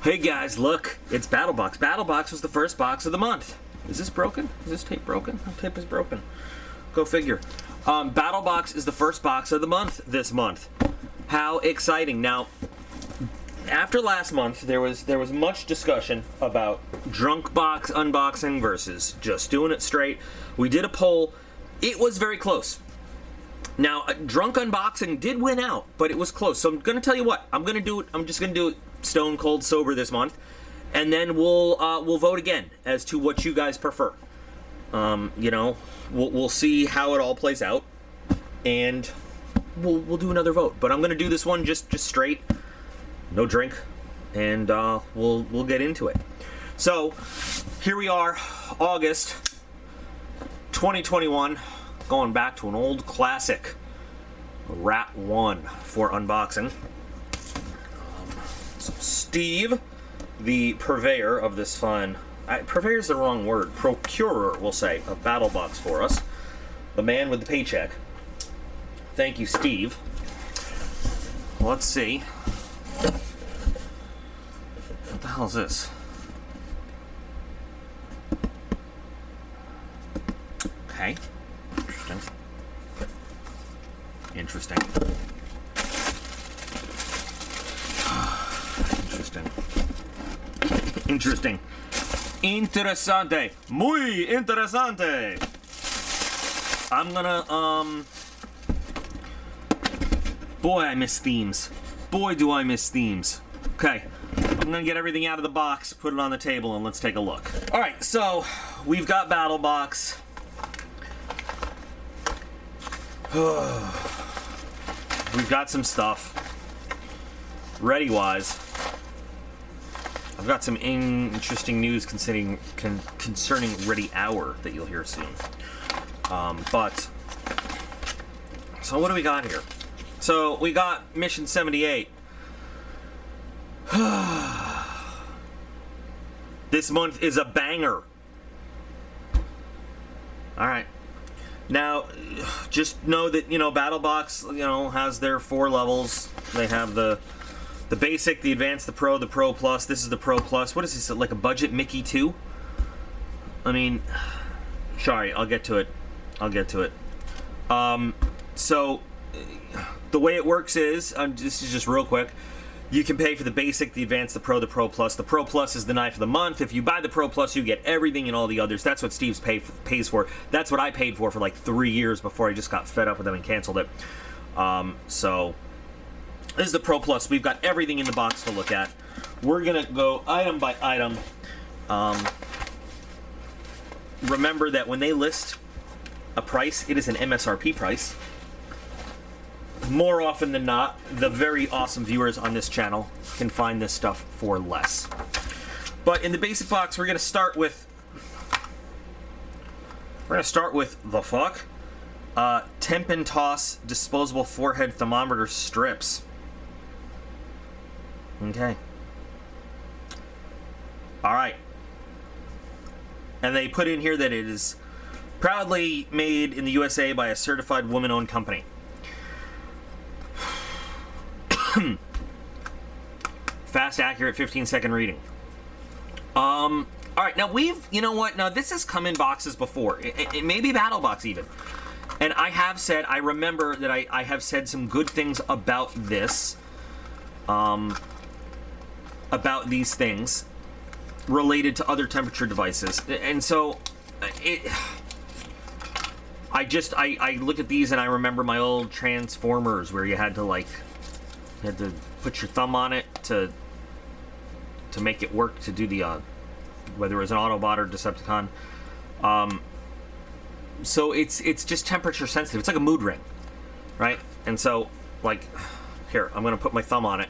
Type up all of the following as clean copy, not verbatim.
Hey guys, look, it's Battlbox. Battlbox was the first box of the month. Is this broken? Is this tape broken? The tape is broken. Go figure. Battlbox is the first box of the month this month. How exciting. Now, after last month, there was much discussion about drunk box unboxing versus just doing it straight. We did a poll. It was very close. Now, drunk unboxing did win out, but it was close. So I'm going to tell you what. I'm just going to do it stone cold sober this month, and then we'll vote again as to what you guys prefer. You know, we'll see how it all plays out, and we'll do another vote. But I'm going to do this one just straight, no drink, and we'll get into it. So here we are, August 2021, going back to an old classic, Rat 1 for unboxing. So Steve, the purveyor of this fine, purveyor is the wrong word, procurer, we'll say, of Battlbox for us, the man with the paycheck. Thank you, Steve. Let's see. What the hell is this? Okay. Interesting. Interesting. Interesante. Muy interesante. I'm gonna, boy, I miss themes. Boy, do I miss themes. Okay. I'm gonna get everything out of the box, put it on the table, and let's take a look. Alright, so, we've got Battlbox. We've got some stuff. Ready-wise. I've got some interesting news concerning Ready Hour that you'll hear soon. But, so what do we got here? So, we got Mission 78. This month is a banger. Alright. Now, just know that, you know, Battlbox, you know, has their 4 levels. They have the basic, the advanced, the Pro Plus. This is the Pro Plus. What is this, like a budget Mickey 2? I mean, sorry, I'll get to it. So, the way it works is, this is just real quick, you can pay for the basic, the advanced, the Pro Plus. The Pro Plus is the knife of the month. If you buy the Pro Plus, you get everything and all the others. That's what Steve's pays for. That's what I paid for like 3 years before I just got fed up with them and canceled it. So, this is the Pro Plus. We've got everything in the box to look at. We're going to go item by item. Remember that when they list a price, it is an MSRP price. More often than not, the very awesome viewers on this channel can find this stuff for less. But in the basic box, we're going to start with the fuck? Temp and Toss disposable forehead thermometer strips. Okay. Alright. And they put in here that it is proudly made in the USA by a certified woman-owned company. Fast, accurate, 15-second reading. Alright, now you know what? Now this has come in boxes before. It may be Battlbox even. And I remember that I have said some good things about this. About these things related to other temperature devices. And so, I look at these and I remember my old Transformers where you had to put your thumb on it to make it work, to do the, whether it was an Autobot or Decepticon. So it's just temperature sensitive. It's like a mood ring, right? And so, like, here, I'm going to put my thumb on it,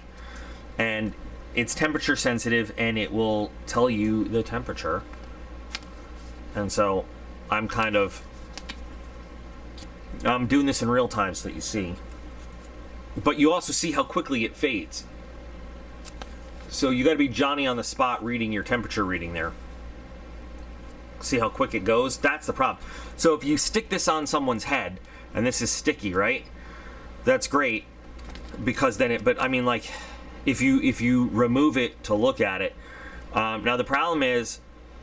and it's temperature sensitive, and it will tell you the temperature. And so, I'm doing this in real time so that you see. But you also see how quickly it fades. So you got to be Johnny on the spot reading your temperature reading there. See how quick it goes? That's the problem. So if you stick this on someone's head, and this is sticky, right? That's great, because then but I mean, like, if you remove it to look at it. Now the problem is,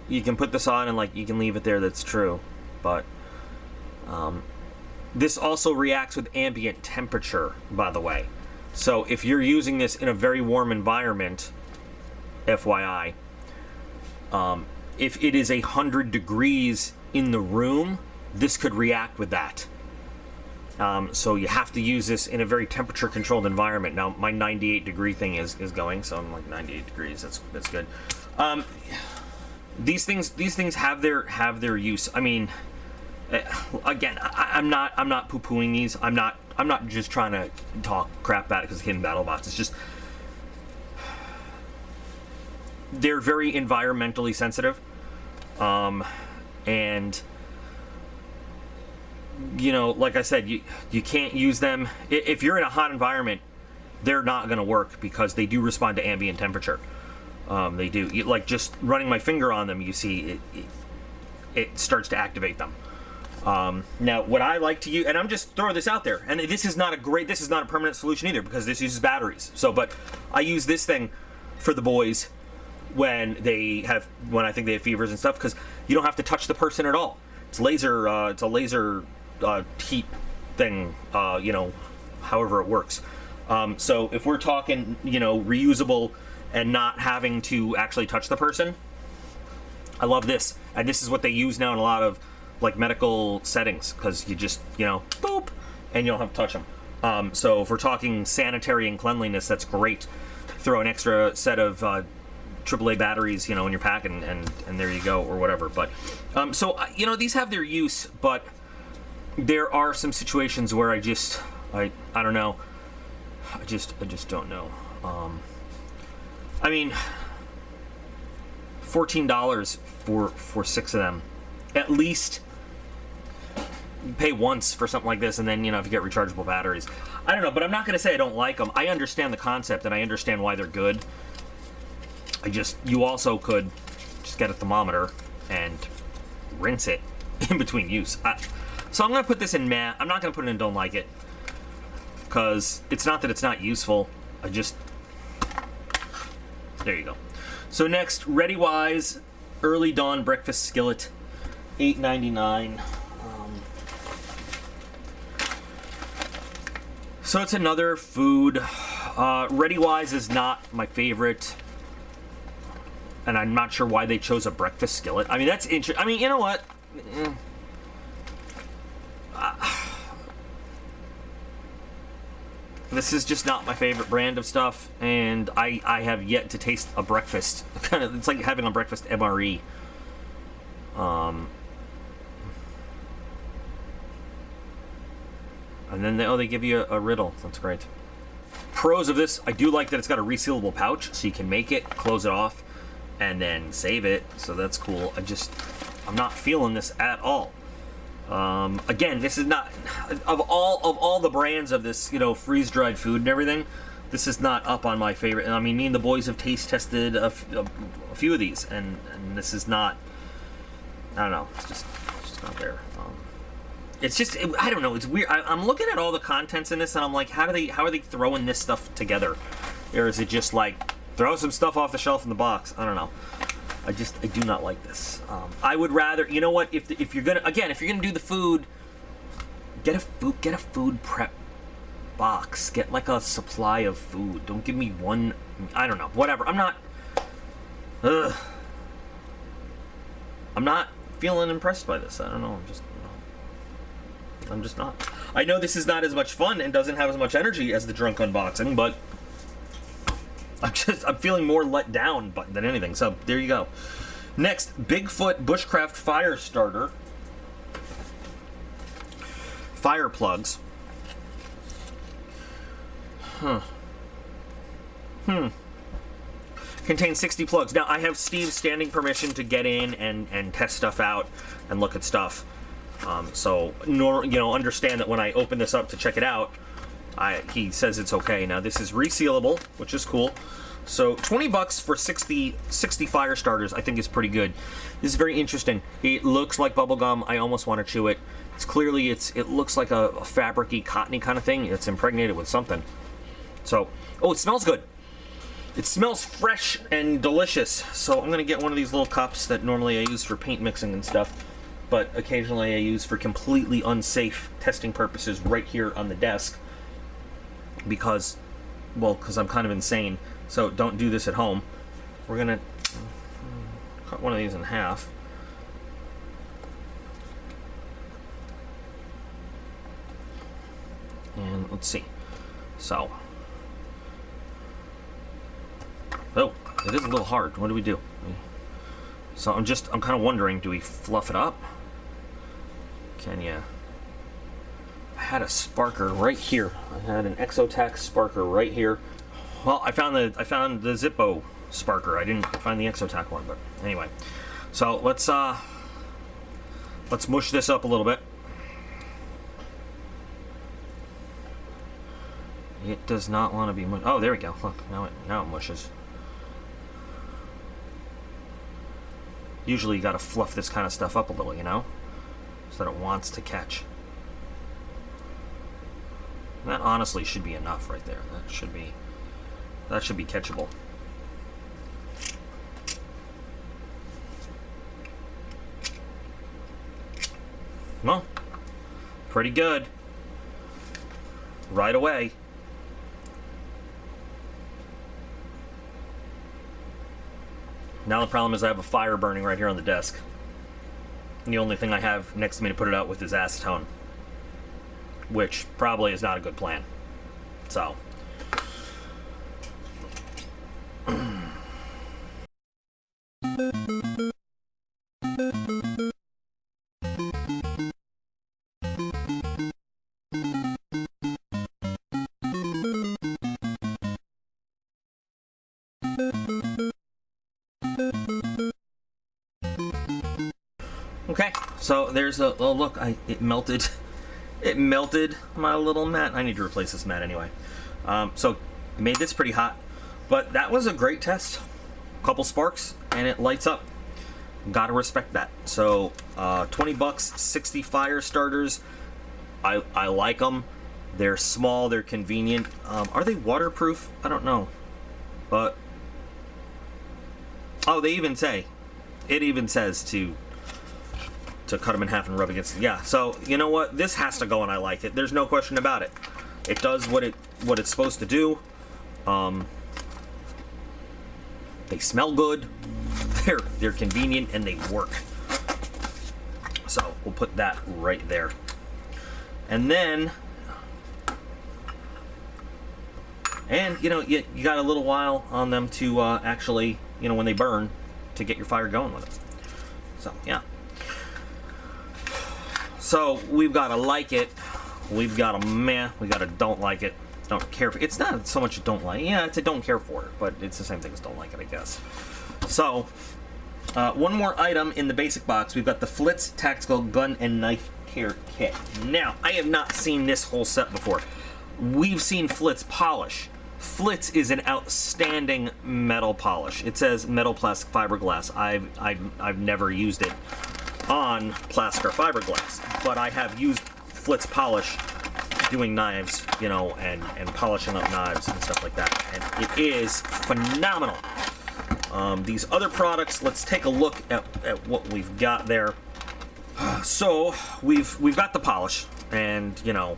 you can put this on and like you can leave it there. That's true, but this also reacts with ambient temperature, by the way. So if you're using this in a very warm environment, FYI, if it is 100 degrees in the room, this could react with that. So you have to use this in a very temperature controlled environment. Now my 98 degree thing is going, so I'm like 98 degrees. That's good. These things have their use. I mean, again, I'm not poo-pooing these. I'm not just trying to talk crap about it because it's hidden Battlebox. It's just they're very environmentally sensitive, and you know, like I said, you can't use them if you're in a hot environment. They're not going to work because they do respond to ambient temperature. They do. Like just running my finger on them, you see it starts to activate them. Now, what I like to use, and I'm just throwing this out there, and this is not a permanent solution either because this uses batteries. So, but I use this thing for the boys when I think they have fevers and stuff, because you don't have to touch the person at all. It's a laser heat thing, you know, however it works. So if we're talking, you know, reusable and not having to actually touch the person, I love this. And this is what they use now in a lot of like medical settings, because you just, you know, boop, and you don't have to touch them. So if we're talking sanitary and cleanliness, that's great. Throw an extra set of AAA batteries, you know, in your pack, and there you go, or whatever. But so you know, these have their use, but there are some situations where I don't know. I just don't know. I mean, $14 for 6 of them. At least you pay once for something like this, and then, you know, if you get rechargeable batteries. I don't know, but I'm not going to say I don't like them. I understand the concept, and I understand why they're good. You also could just get a thermometer and rinse it in between use. So I'm going to put this in meh. I'm not going to put it in don't like it, because it's not that it's not useful. There you go. So next, ReadyWise Early Dawn Breakfast Skillet, $8.99. So it's another food. ReadyWise is not my favorite, and I'm not sure why they chose a breakfast skillet. I mean, that's interesting. I mean, you know what? This is just not my favorite brand of stuff, and I have yet to taste a breakfast. It's like having a breakfast MRE. And then they give you a riddle. That's great. Pros of this, I do like that it's got a resealable pouch, so you can make it, close it off, and then save it. So that's cool. I'm not feeling this at all. Again, this is not, of all the brands of this, you know, freeze-dried food and everything, this is not up on my favorite. And I mean, me and the boys have taste tested a few of these, and this is not, I don't know, it's just not there. It's just, I don't know, it's weird. I'm looking at all the contents in this, and I'm like, how are they throwing this stuff together? Or is it just like, throw some stuff off the shelf in the box? I don't know. I do not like this. I would rather, you know what, if you're gonna do the food, get a food prep box. Get like a supply of food. Don't give me one, I don't know, whatever. I'm not feeling impressed by this. I don't know, I'm just not. I know this is not as much fun and doesn't have as much energy as the drunk unboxing, but I'm feeling more let down than anything. So there you go. Next, Bigfoot Bushcraft Fire Starter. Fire plugs. Contains 60 plugs. Now I have Steve's standing permission to get in and test stuff out and look at stuff. So understand that when I open this up to check it out, he says it's okay. Now this is resealable, which is cool. So $20 for 60 fire starters, I think is pretty good. This is very interesting. It looks like bubble gum. I almost want to chew it. It looks like a fabricy, cottony kind of thing. It's impregnated with something. So, oh, it smells good. It smells fresh and delicious, so I'm gonna get one of these little cups that normally I use for paint mixing and stuff, but occasionally I use for completely unsafe testing purposes right here on the desk, because I'm kind of insane, so don't do this at home. We're gonna cut one of these in half. And let's see. So, oh, it is a little hard. What do we do? So I'm kind of wondering, do we fluff it up? Can you? I had a sparker right here. I had an Exotac sparker right here. Well, I found the Zippo sparker. I didn't find the Exotac one, but anyway. So let's mush this up a little bit. It does not want to be mushed. Oh, there we go. Look, now it mushes. Usually you got to fluff this kind of stuff up a little, you know, so that it wants to catch. That honestly should be enough right there. That should be catchable. Well, pretty good. Right away. Now the problem is I have a fire burning right here on the desk. And the only thing I have next to me to put it out with is acetone, which probably is not a good plan. So. Okay, so there's a, oh look, it melted my little mat. I need to replace this mat anyway. So I made this pretty hot, but that was a great test. Couple sparks and it lights up. Gotta respect that. So 20 bucks, 60 fire starters. I like them. They're small, they're convenient. Are they waterproof? I don't know, but oh, they even say, it even says to cut them in half and rub against it. Yeah, so you know what? This has to go and I like it. There's no question about it. It does what it's supposed to do. They smell good. They're convenient and they work. So we'll put that right there. And then, and you know, you got a little while on them to actually, you know, when they burn, to get your fire going with it. So yeah. So we've got to like it, we've got a meh, we got a don't like it, don't care for it. It's not so much a don't like, yeah, it's a don't care for it, but it's the same thing as don't like it, I guess. So, one more item in the basic box, we've got the Flitz Tactical Gun and Knife Care Kit. Now, I have not seen this whole set before. We've seen Flitz polish. Flitz is an outstanding metal polish. It says metal plastic fiberglass. I've never used it on plastic or fiberglass, but I have used Flitz polish doing knives, you know, and polishing up knives and stuff like that, and it is phenomenal. These other products, let's take a look at what we've got there. So we've got the polish, and you know,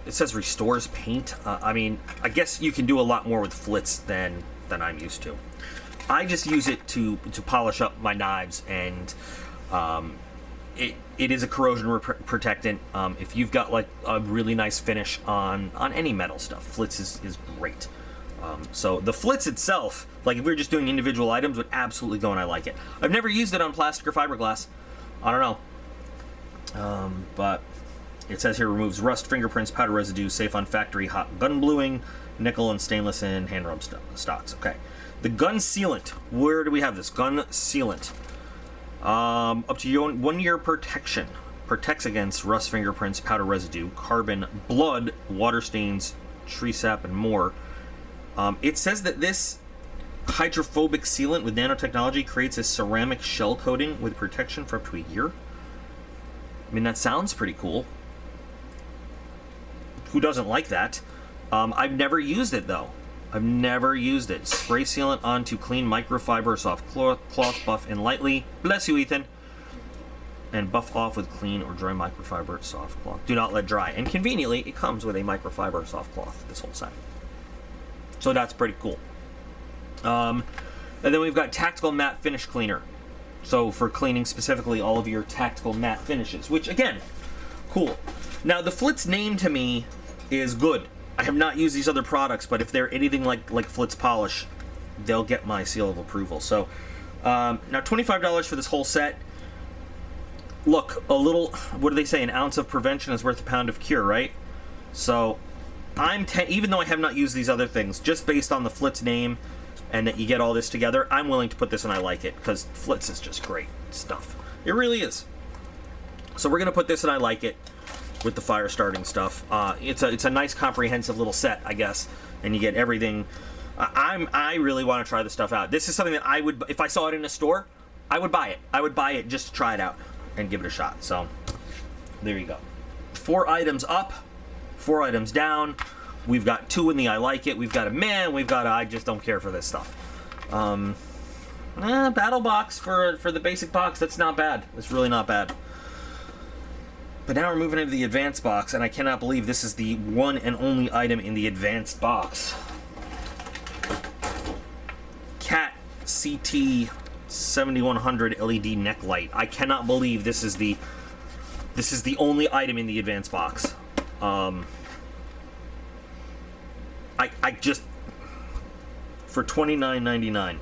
it says restores paint. I mean, I guess you can do a lot more with Flitz than I'm used to. I just use it to polish up my knives, and it is a corrosion protectant. If you've got like a really nice finish on any metal stuff, Flitz is great. So the Flitz itself, like if we were just doing individual items, would absolutely go, and I like it. I've never used it on plastic or fiberglass. I don't know. But it says here removes rust, fingerprints, powder residue, safe on factory hot gun bluing, nickel and stainless and hand rub stocks. Okay. The gun sealant. Where do we have this? Gun sealant. Up to 1 year protection. Protects against rust, fingerprints, powder residue, carbon, blood, water stains, tree sap, and more. It says that this hydrophobic sealant with nanotechnology creates a ceramic shell coating with protection for up to a year. I mean, that sounds pretty cool. Who doesn't like that? I've never used it though. I've never used it. Spray sealant onto clean microfiber soft cloth, buff in lightly. Bless you, Ethan. And buff off with clean or dry microfiber soft cloth. Do not let dry. And conveniently, it comes with a microfiber soft cloth, this whole set. So that's pretty cool. And then we've got Tactical Matte Finish Cleaner. So for cleaning specifically all of your tactical matte finishes, which again, cool. Now the Flitz name to me is good. I have not used these other products, but if they're anything like Flitz polish, they'll get my seal of approval. So now $25 for this whole set. Look, a little, what do they say? An ounce of prevention is worth a pound of cure, right? So even though I have not used these other things, just based on the Flitz name and that you get all this together, I'm willing to put this in I like it, because Flitz is just great stuff. It really is. So we're going to put this in I like it with the fire starting stuff. It's a nice comprehensive little set, I guess, and you get everything. I really want to try this stuff out. This is something that I would, if I saw it in a store, I would buy it. I would buy it just to try it out and give it a shot. So there you go. 4 items up, 4 items down. We've got 2 in the I like it. We've got a man. We've got a I just don't care for this stuff. Battlbox for the basic box. That's not bad. It's really not bad. But now we're moving into the advanced box, and I cannot believe this is the one and only item in the advanced box. Cat CT 7100 LED neck light. I cannot believe this is the only item in the advanced box. I just, for $29.99.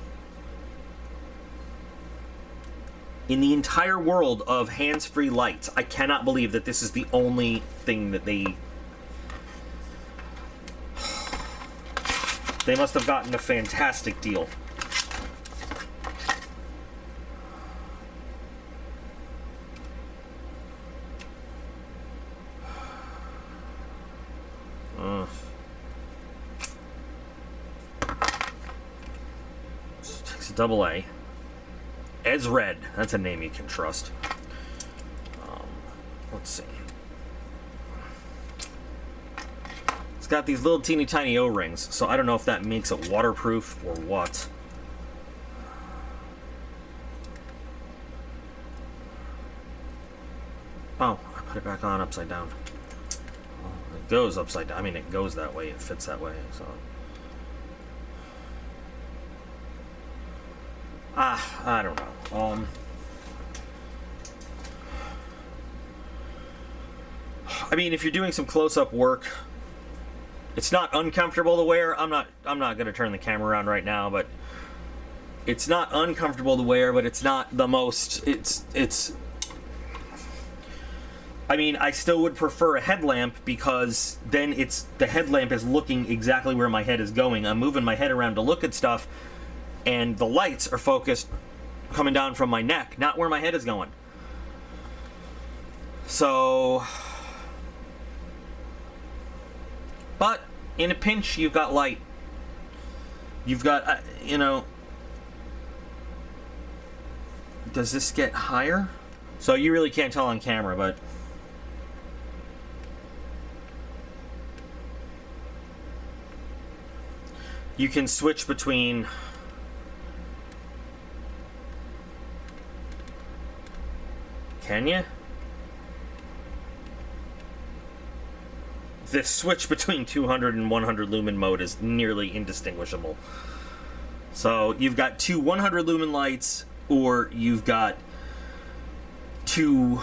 In the entire world of hands-free lights, I cannot believe that this is the only thing that they must have gotten a fantastic deal. Takes a double A. Red. That's a name you can trust. Let's see. It's got these little teeny tiny O-rings, so I don't know if that makes it waterproof or what. Oh, I put it back on upside down. Well, it goes upside down. I mean, it goes that way. It fits that way, so... I don't know. I mean, if you're doing some close-up work, it's not uncomfortable to wear. I'm not going to turn the camera around right now, but it's not uncomfortable to wear, but it's not the most... It's... I mean, I still would prefer a headlamp, because then the headlamp is looking exactly where my head is going. I'm moving my head around to look at stuff, and the lights are focused coming down from my neck, not where my head is going. So, but in a pinch, you've got light. You've got, you know, does this get higher? So you really can't tell on camera, but you can switch between Can you? The switch between 200 and 100 lumen mode is nearly indistinguishable. So you've got 2 100 lumen lights, or you've got two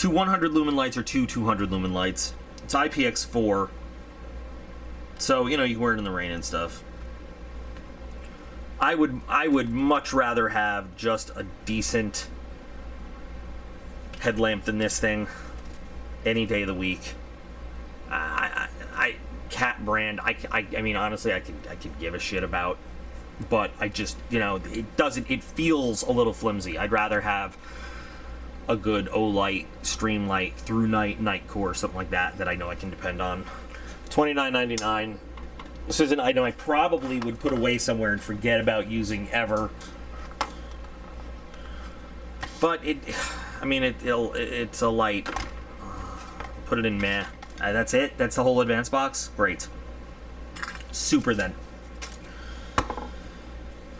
100 lumen lights, or 2 200 lumen lights. It's IPX4. So, you know, you can wear it in the rain and stuff. I would much rather have just a decent headlamp than this thing any day of the week. Cat brand, I mean, honestly, I could give a shit about, but I just, you know, it feels a little flimsy. I'd rather have a good O-light, stream light, through night core, something like that I know I can depend on. $29.99. This is an item I probably would put away somewhere and forget about using ever. But it's a light. Put it in meh. That's it? That's the whole advanced box? Great. Super then.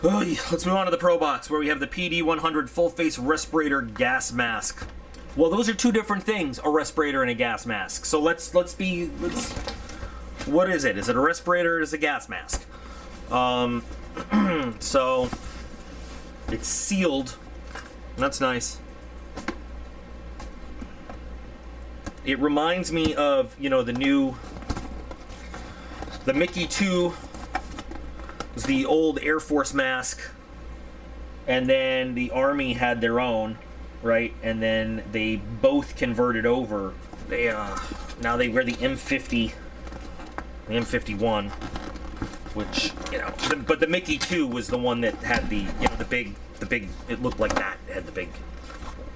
Let's move on to the Pro Box, where we have the PD100 Full Face Respirator Gas Mask. Well, those are two different things, a respirator and a gas mask. So let's what is it? Is it a respirator or is it a gas mask? So it's sealed. That's nice. It reminds me of, you know, the Mickey 2 was the old Air Force mask, and then the Army had their own, right? And then they both converted over. They now they wear the M50, the M51, which, you know, but the Mickey 2 was the one that had the, you know, the big. It looked like that. It had the big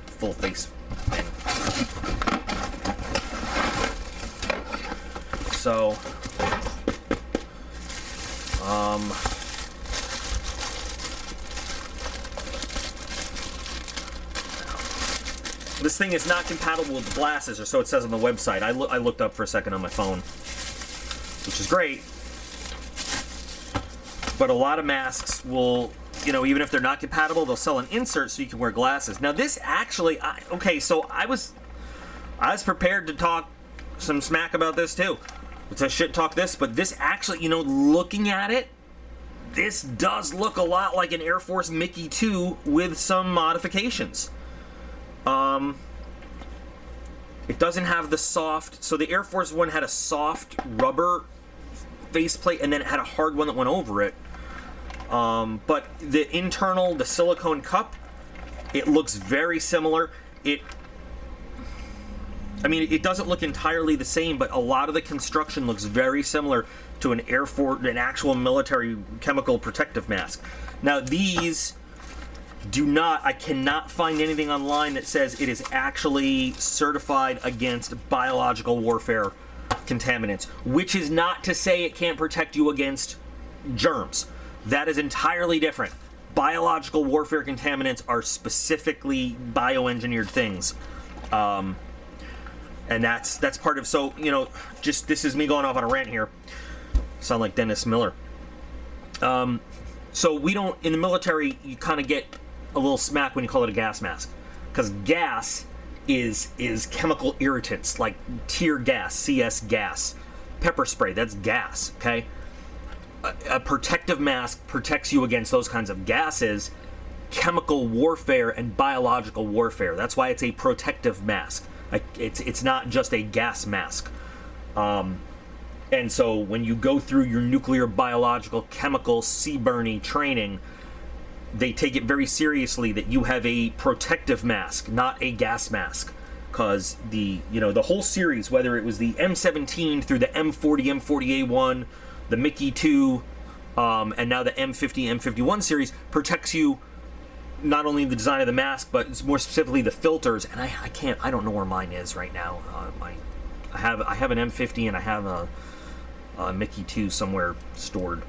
full face thing. So, this thing is not compatible with glasses, or so it says on the website. I looked up for a second on my phone, which is great. But a lot of masks will, you know, even if they're not compatible, they'll sell an insert so you can wear glasses. Now this actually, okay, so I was prepared to talk some smack about this too. I shit talk this, but this actually, you know, looking at it, this does look a lot like an Air Force Mickey 2 with some modifications. It doesn't have the soft, so the Air Force one had a soft rubber faceplate and then it had a hard one that went over it. But the internal, the silicone cup, it looks very similar. It doesn't look entirely the same, but a lot of the construction looks very similar to an Air Force, an actual military chemical protective mask. Now these do not, I cannot find anything online that says it is actually certified against biological warfare contaminants, which is not to say it can't protect you against germs. That is entirely different. Biological warfare contaminants are specifically bioengineered things. And that's part of, so, you know, just, this is me going off on a rant here. Sound like Dennis Miller. So we don't, in the military, you kind of get a little smack when you call it a gas mask. Because gas is chemical irritants, like tear gas, CS gas. Pepper spray, that's gas, okay? A protective mask protects you against those kinds of gases, chemical warfare, and biological warfare. That's why it's a protective mask. It's not just a gas mask. And so when you go through your nuclear, biological, chemical, CBRNE training, they take it very seriously that you have a protective mask, not a gas mask. Because the whole series, whether it was the M17 through the M40, M40A1, the Mickey 2, and now the M50, M51 series, protects you not only the design of the mask, but more specifically the filters. And I don't know where mine is right now. I have an M50 and I have a Mickey 2 somewhere stored.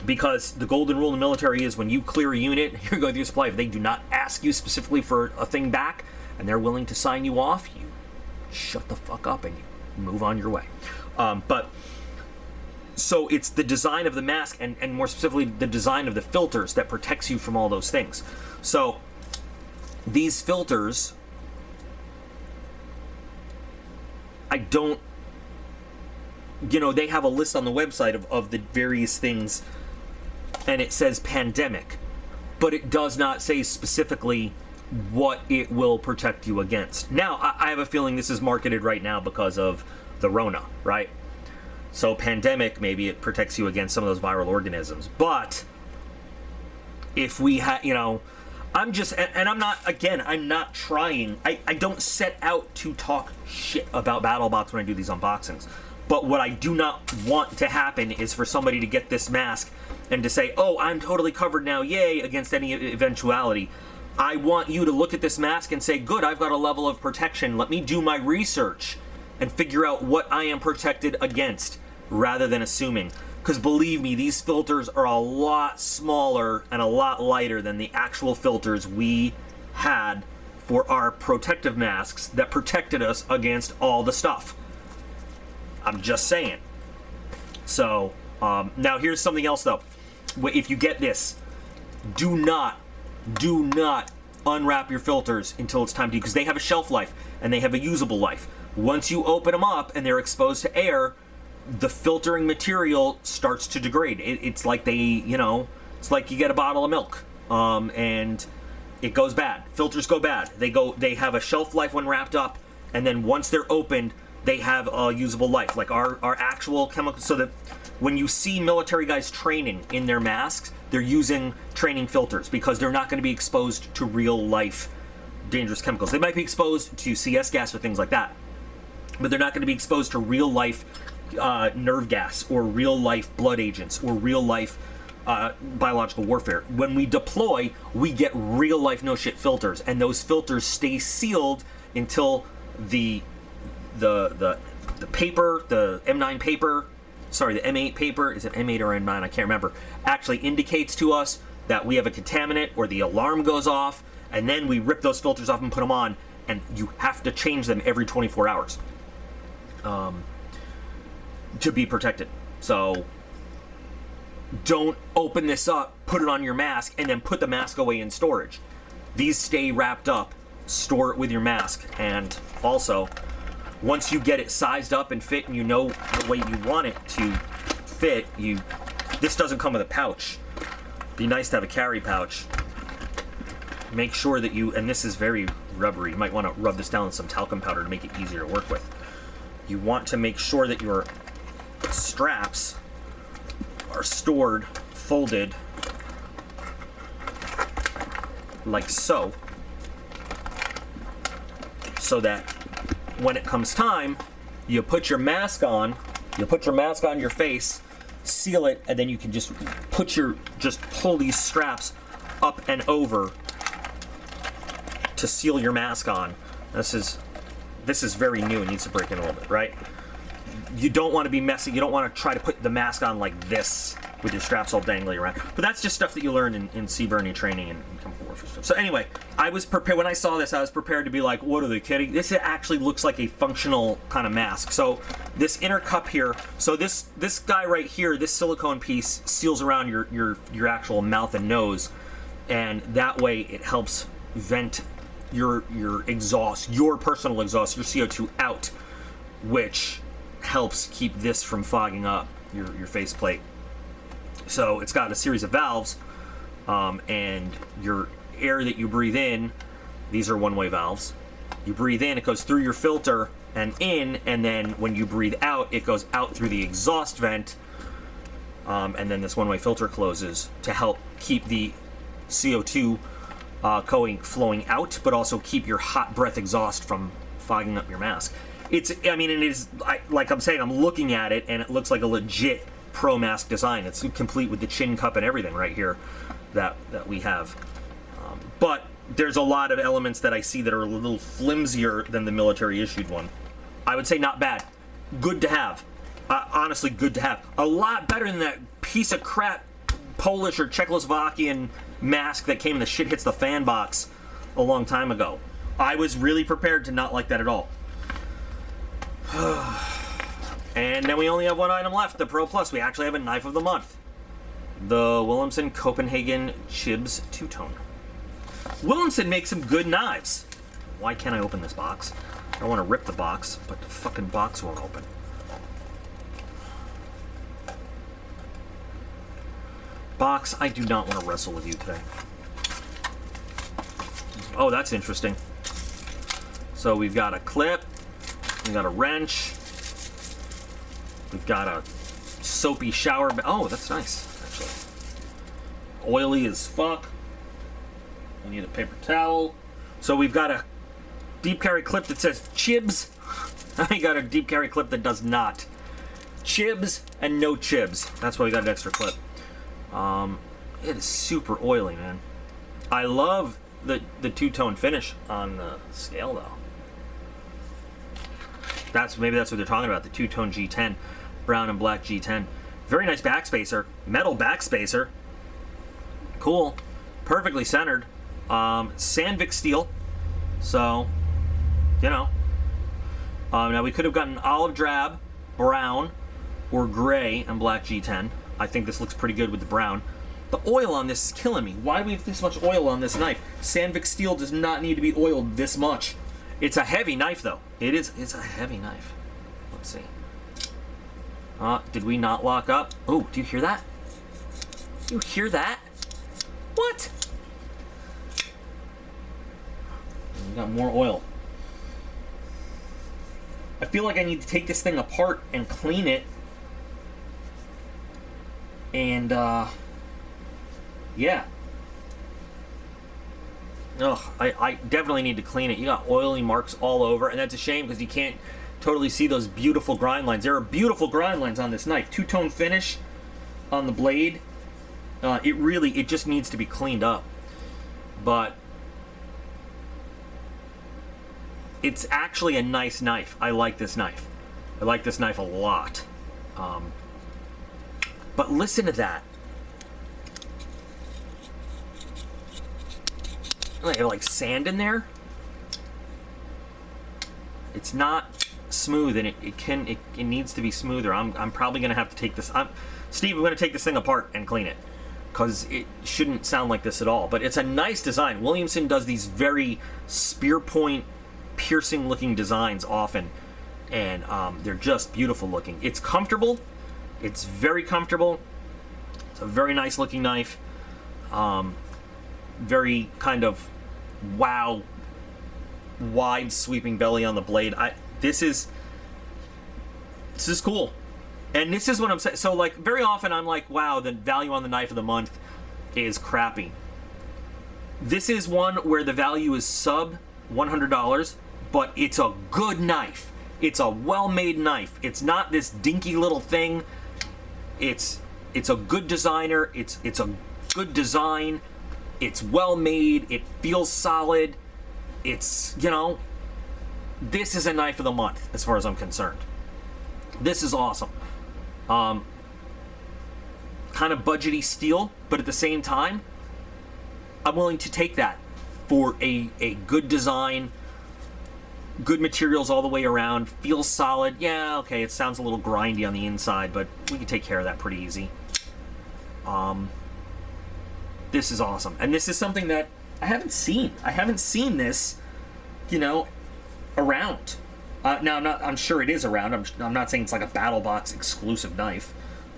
Because the golden rule in the military is when you clear a unit, you're going through supply. If they do not ask you specifically for a thing back, and they're willing to sign you off, you shut the fuck up and you move on your way. But so it's the design of the mask and more specifically the design of the filters that protects you from all those things. So these filters, they have a list on the website of the various things, and it says pandemic, but it does not say specifically what it will protect you against. Now, I have a feeling this is marketed right now because of the Rona, right? So pandemic, maybe it protects you against some of those viral organisms. But if we had, I'm not trying, I don't set out to talk shit about Battlebox when I do these unboxings. But what I do not want to happen is for somebody to get this mask and to say, oh, I'm totally covered now, yay, against any eventuality. I want you to look at this mask and say, good, I've got a level of protection. Let me do my research and figure out what I am protected against, rather than assuming. Because believe me, these filters are a lot smaller and a lot lighter than the actual filters we had for our protective masks that protected us against all the stuff. I'm just saying. So, now here's something else though. If you get this, do not unwrap your filters until it's time to, because they have a shelf life and they have a usable life. Once you open them up and they're exposed to air, the filtering material starts to degrade. It's like it's like you get a bottle of milk, and it goes bad. Filters go bad. They have a shelf life when wrapped up, and then once they're opened, they have a usable life. Like our actual chemical. So that when you see military guys training in their masks, they're using training filters because they're not going to be exposed to real life dangerous chemicals. They might be exposed to CS gas or things like that, but they're not going to be exposed to real life nerve gas or real life blood agents or real life biological warfare. When we deploy, we get real life no shit filters, and those filters stay sealed until the paper, the M9 paper, sorry, the M8 paper, is it M8 or M9? I can't remember, actually indicates to us that we have a contaminant or the alarm goes off, and then we rip those filters off and put them on, and you have to change them every 24 hours to be protected. So don't open this up, put it on your mask, and then put the mask away in storage. These stay wrapped up. Store it with your mask. And also, once you get it sized up and fit and you know the way you want it to fit, this doesn't come with a pouch. Be nice to have a carry pouch. Make sure that and this is very rubbery, you might want to rub this down with some talcum powder to make it easier to work with. You want to make sure that your straps are stored, folded, like so that when it comes time, you put your mask on your face, seal it, and then you can just pull these straps up and over to seal your mask on. This is very new and needs to break in a little bit, right? You don't want to be messy. You don't want to try to put the mask on like this with your straps all dangly around. But that's just stuff that you learn in CBRNE training and chemical warfare stuff. So anyway, I was prepared. When I saw this, I was prepared to be like, what are they kidding? This actually looks like a functional kind of mask. So this inner cup here, so this guy right here, this silicone piece seals around your actual mouth and nose, and that way it helps vent your exhaust, your personal exhaust, your CO2 out, which helps keep this from fogging up your faceplate. So it's got a series of valves, and your air that you breathe in, these are one-way valves. You breathe in, it goes through your filter and in, and then when you breathe out, it goes out through the exhaust vent, and then this one-way filter closes to help keep the CO2 flowing out, but also keep your hot breath exhaust from fogging up your mask. Like I'm saying, I'm looking at it and it looks like a legit pro mask design. It's complete with the chin cup and everything right here that we have. But there's a lot of elements that I see that are a little flimsier than the military issued one. I would say not bad. Good to have. Honestly, good to have. A lot better than that piece of crap Polish or Czechoslovakian mask that came in the shit hits the fan box a long time ago. I was really prepared to not like that at all. And then we only have one item left, the Pro Plus. We actually have a knife of the month. The Wilhelmsen Copenhagen Chibs Two-Tone. Wilhelmsen makes some good knives. Why can't I open this box? I want to rip the box, but the fucking box won't open. Box, I do not want to wrestle with you today. Oh, that's interesting. So we've got a clip, we've got a wrench, we've got a soapy shower. Oh, that's nice, actually. Oily as fuck. We need a paper towel. So we've got a deep carry clip that says Chibs. I got a deep carry clip that does not. Chibs and no chibs. That's why we got an extra clip. It is super oily, man. I love the two-tone finish on the scale, though. Maybe that's what they're talking about, the two-tone G10, brown and black G10. Very nice backspacer, metal backspacer. Cool, perfectly centered. Sandvik steel, so you know. Now we could have gotten olive drab brown or gray and black G10. I think this looks pretty good with the brown. The oil on this is killing me. Why do we have this much oil on this knife? Sandvik steel does not need to be oiled this much. It's a heavy knife, though. It's a heavy knife. Let's see. Did we not lock up? Oh, do you hear that? You hear that? What? We got more oil. I feel like I need to take this thing apart and clean it. And, yeah. Ugh, I definitely need to clean it. You got oily marks all over, and that's a shame because you can't totally see those beautiful grind lines. There are beautiful grind lines on this knife. Two-tone finish on the blade. It just needs to be cleaned up. But it's actually a nice knife. I like this knife. I like this knife a lot. But listen to that. Like sand in there. It's not smooth, and it needs to be smoother. I'm probably gonna have to take this. Steve, I'm gonna take this thing apart and clean it because it shouldn't sound like this at all. But it's a nice design. Williamson does these very spear point, piercing looking designs often, and they're just beautiful looking. It's comfortable. It's very comfortable. It's a very nice looking knife. Very kind of wow, wide sweeping belly on the blade. This is cool. And this is what I'm saying. So like very often I'm like, wow, the value on the knife of the month is crappy. This is one where the value is sub $100, but it's a good knife. It's a well-made knife. It's not this dinky little thing. It's a good designer. It's a good design. It's well made. It feels solid. It's, this is a knife of the month as far as I'm concerned. This is awesome. Kind of budgety steel, but at the same time, I'm willing to take that for a good design, good materials all the way around, feels solid. Yeah, okay, it sounds a little grindy on the inside, but we can take care of that pretty easy. This is awesome. And this is something that I haven't seen. I haven't seen this, around. Now, I'm sure it is around. I'm not saying it's like a Battlbox exclusive knife,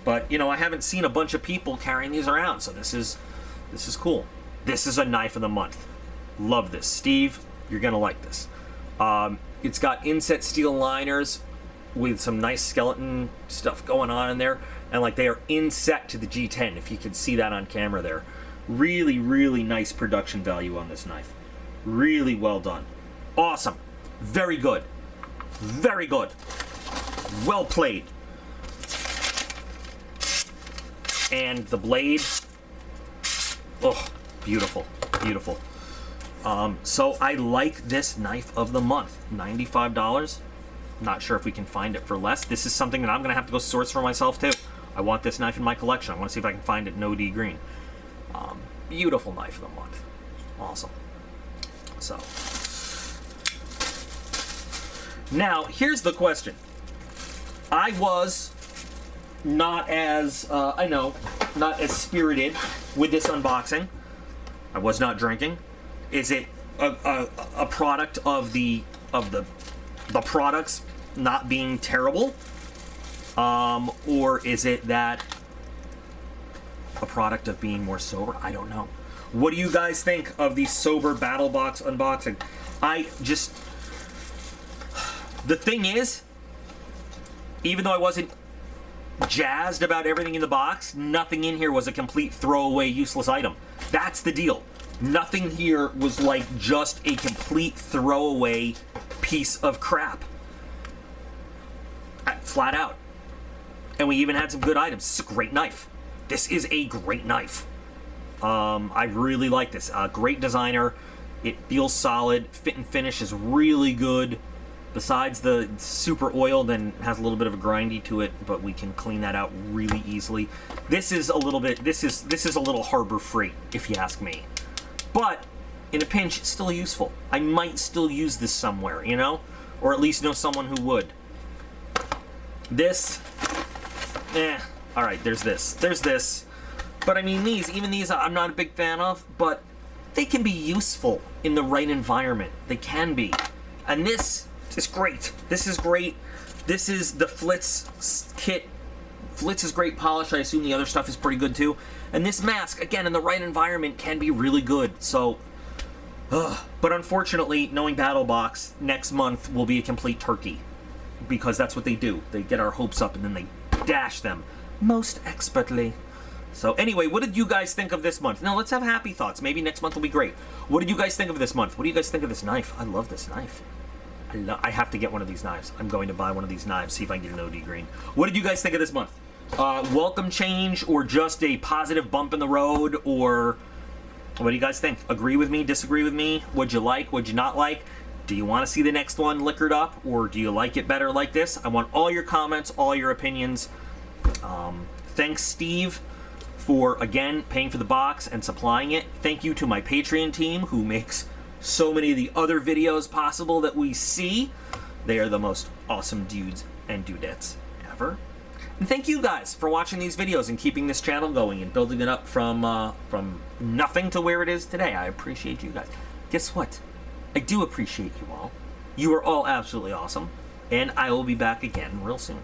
but, I haven't seen a bunch of people carrying these around, so this is cool. This is a knife of the month. Love this. Steve, you're going to like this. It's got inset steel liners with some nice skeleton stuff going on in there, and like they are inset to the G10, if you can see that on camera there. Really, really nice production value on this knife. Really well done. Awesome. Very good. Very good. Well played. And the blade, oh, beautiful, beautiful. So I like this knife of the month. $95. Not sure if we can find it for less. This is something that I'm going to have to go source for myself too. I want this knife in my collection. I want to see if I can find it in OD green. Beautiful knife of the month. Awesome. So, now here's the question. I was not as, not as spirited with this unboxing. I was not drinking. Is it a product of the products not being terrible? Or is it that a product of being more sober? I don't know. What do you guys think of the sober Battlbox unboxing? The thing is, even though I wasn't jazzed about everything in the box, nothing in here was a complete throwaway, useless item. That's the deal. Nothing here was like just a complete throwaway piece of crap. Flat out. And we even had some good items. It's a great knife. This is a great knife. I really like this. Great designer. It feels solid. Fit and finish is really good. Besides the super oil, then has a little bit of a grindy to it, but we can clean that out really easily. This is a little bit. This is a little Harbor Freight, if you ask me. But in a pinch, it's still useful. I might still use this somewhere, or at least know someone who would. This, all right, there's this. But I mean, even these I'm not a big fan of, but they can be useful in the right environment. They can be. And this is great. This is great. This is the Flitz kit. Flitz is great polish. I assume the other stuff is pretty good too. And this mask, again, in the right environment, can be really good. So, but unfortunately, knowing Battlebox, next month will be a complete turkey. Because that's what they do. They get our hopes up and then they dash them most expertly. So anyway, what did you guys think of this month? Now, let's have happy thoughts. Maybe next month will be great. What did you guys think of this month? What do you guys think of this knife? I love this knife. I have to get one of these knives. I'm going to buy one of these knives, see if I can get an OD green. What did you guys think of this month? Welcome change or just a positive bump in the road? Or what do you guys think? Agree with me? Disagree with me? What'd you like? What'd you not like? Do you want to see the next one liquored up? Or do you like it better like this? I want all your comments, all your opinions. Thanks, Steve, for, again, paying for the box and supplying it. Thank you to my Patreon team who makes so many of the other videos possible that we see. They are the most awesome dudes and dudettes ever. And thank you guys for watching these videos and keeping this channel going and building it up from nothing to where it is today. I appreciate you guys. Guess what? I do appreciate you all. You are all absolutely awesome. And I will be back again real soon.